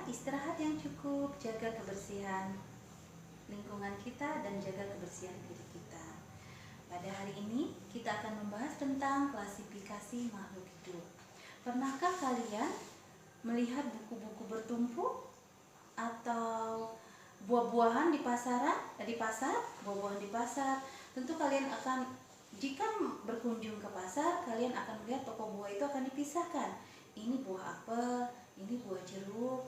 istirahat yang cukup, jaga kebersihan lingkungan kita dan jaga kebersihan diri kita. Pada hari ini kita akan membahas tentang klasifikasi makhluk hidup. Pernahkah kalian melihat buku-buku bertumpuk atau buah-buahan di pasar, buah-buahan di pasar? Tentu kalian akan, jika berkunjung ke pasar, kalian akan melihat toko buah itu akan dipisahkan. Ini buah apel, ini buah jeruk,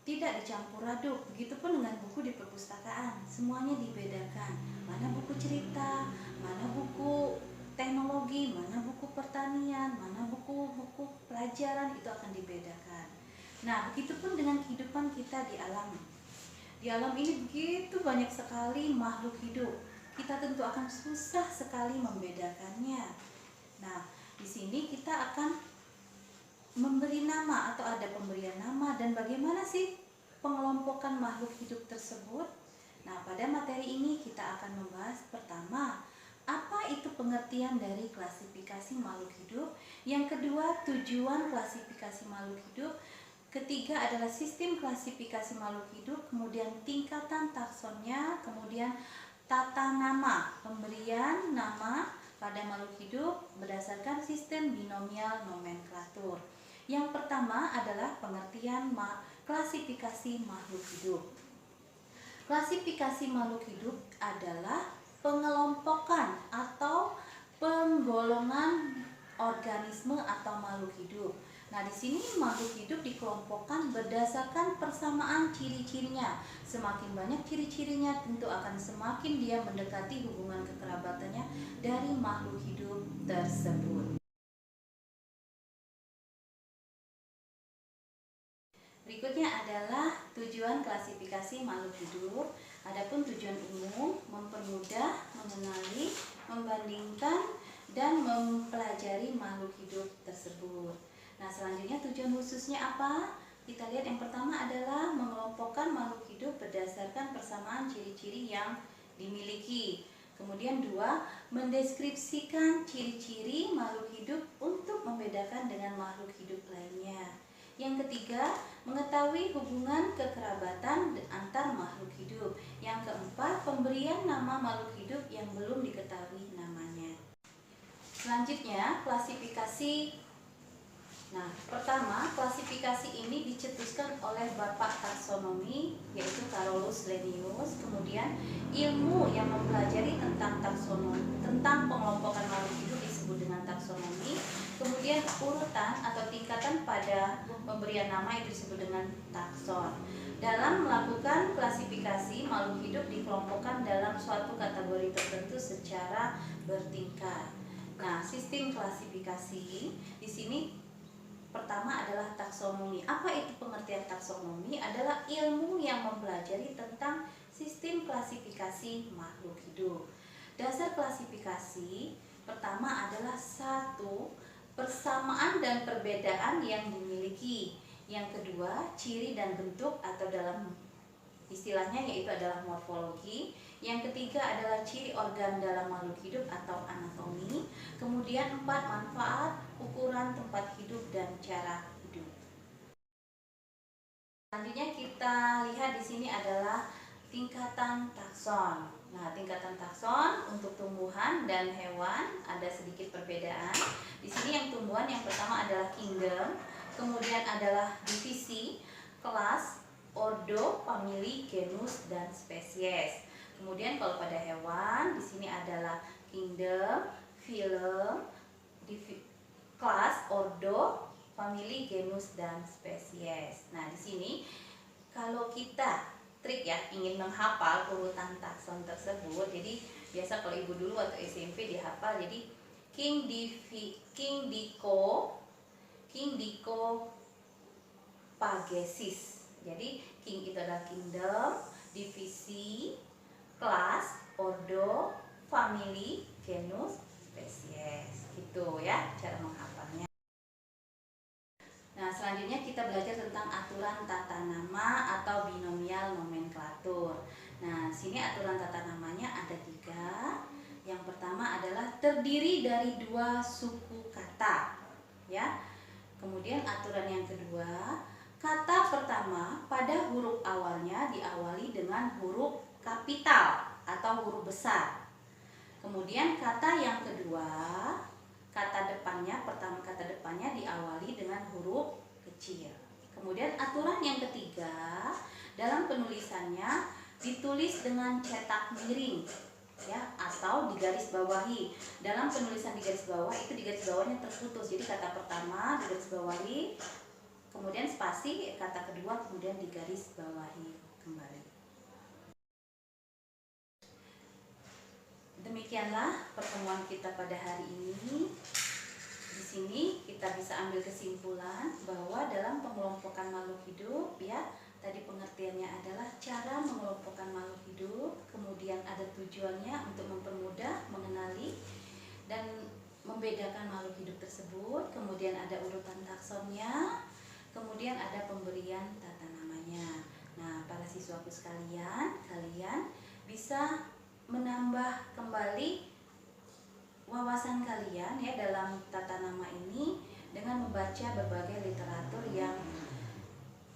tidak dicampur aduk. Begitupun dengan buku di perpustakaan, semuanya dibedakan. Mana buku cerita, mana buku teknologi, mana buku pertanian, mana buku-buku pelajaran, itu akan dibedakan. Nah, begitupun dengan kehidupan kita di alam. Di alam ini begitu banyak sekali makhluk hidup. Kita tentu akan susah sekali membedakannya. Nah, di sini kita akan memberi nama atau ada pemberian nama, dan bagaimana sih pengelompokan makhluk hidup tersebut. Nah, pada materi ini kita akan membahas pertama, apa itu pengertian dari klasifikasi makhluk hidup. Yang kedua, tujuan klasifikasi makhluk hidup. Ketiga adalah sistem klasifikasi makhluk hidup, kemudian tingkatan taksonnya, kemudian tata nama, pemberian nama pada makhluk hidup berdasarkan sistem binomial nomenklatur. Yang pertama adalah pengertian klasifikasi makhluk hidup. Klasifikasi makhluk hidup adalah pengelompokan atau penggolongan organisme atau makhluk hidup. Nah, di sini makhluk hidup dikelompokkan berdasarkan persamaan ciri-cirinya. Semakin banyak ciri-cirinya, tentu akan semakin dia mendekati hubungan kekerabatannya dari makhluk hidup tersebut. Berikutnya adalah tujuan klasifikasi makhluk hidup. Adapun tujuan umum, mempermudah, mengenali, membandingkan, dan mempelajari makhluk hidup tersebut. Nah, selanjutnya tujuan khususnya apa? Kita lihat yang pertama adalah mengelompokkan makhluk hidup berdasarkan persamaan ciri-ciri yang dimiliki. Kemudian dua, mendeskripsikan ciri-ciri makhluk hidup untuk membedakan dengan makhluk hidup lainnya. Yang ketiga, mengetahui hubungan kekerabatan antar makhluk hidup. Yang keempat, pemberian nama makhluk hidup yang belum diketahui namanya. Selanjutnya, klasifikasi. Nah, pertama, klasifikasi ini dicetuskan oleh Bapak taksonomi, yaitu Carolus Linnaeus. Kemudian, ilmu yang mempelajari tentang taksonomi, tentang pengelompokan makhluk hidup disebut dengan taksonomi. Kemudian urutan atau tingkatan pada pemberian nama itu disebut dengan takson. Dalam melakukan klasifikasi, makhluk hidup dikelompokkan dalam suatu kategori tertentu secara bertingkat. Nah, sistem klasifikasi di sini pertama adalah taksonomi. Apa itu pengertian taksonomi? Adalah ilmu yang mempelajari tentang sistem klasifikasi makhluk hidup. Dasar klasifikasi pertama adalah satu, persamaan dan perbedaan yang dimiliki. Yang kedua, ciri dan bentuk atau dalam istilahnya yaitu adalah morfologi. Yang ketiga adalah ciri organ dalam makhluk hidup atau anatomi. Kemudian empat, manfaat, ukuran tempat hidup dan cara hidup. Selanjutnya kita lihat di sini adalah tingkatan takson. Nah, tingkatan takson untuk tumbuhan dan hewan ada sedikit perbedaan. Di sini yang tumbuhan yang pertama adalah kingdom, kemudian adalah divisi, kelas, ordo, famili, genus, dan spesies. Kemudian kalau pada hewan di sini adalah kingdom, phylum, kelas, ordo, famili, genus, dan spesies. Nah, di sini kalau kita trik ya ingin menghafal urutan takson tersebut, jadi biasa kalau ibu dulu atau SMP dihafal, jadi King Dico Pagesis. Jadi king itu adalah kingdom, divisi, kelas, ordo, famili, genus, spesies. Gitu ya cara menghafalnya. Nah, selanjutnya kita belajar tentang aturan tata nama atau binomial nomenklatur. Nah, sini aturan tata namanya ada 3. Yang pertama adalah terdiri dari 2 suku kata, ya. Kemudian aturan yang kedua, kata pertama pada huruf awalnya diawali dengan huruf kapital atau huruf besar. Kemudian kata yang kedua, kata depannya, pertama kata depannya diawali dengan huruf kecil. Kemudian aturan yang ketiga, dalam penulisannya ditulis dengan cetak miring ya, atau digaris bawahi. Dalam penulisan digaris bawah itu digaris bawahnya terputus. Jadi kata pertama digaris bawahi, kemudian spasi, kata kedua kemudian digaris bawahi kembali. Demikianlah pertemuan kita pada hari ini. Di sini kita bisa ambil kesimpulan bahwa dalam pengelompokan makhluk hidup ya, tadi pengertiannya adalah cara mengelompokkan makhluk hidup, kemudian ada tujuannya untuk mempermudah mengenali dan membedakan makhluk hidup tersebut, kemudian ada urutan taksonnya, kemudian ada pemberian tata namanya. Nah, para siswaku sekalian, kalian bisa menambah kembali wawasan kalian ya dalam tata nama ini dengan membaca berbagai literatur yang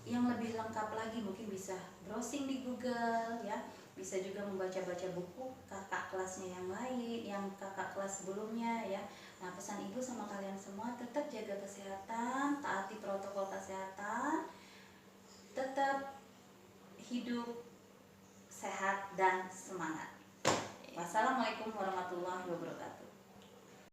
lebih lengkap lagi. Mungkin bisa browsing di Google ya, bisa juga membaca-baca buku kakak kelasnya yang lain, yang kakak kelas sebelumnya ya. Nah, pesan ibu sama kalian semua, tetap jaga kesehatan, taati protokol kesehatan, tetap hidup sehat dan semangat. Wassalamualaikum warahmatullahi wabarakatuh.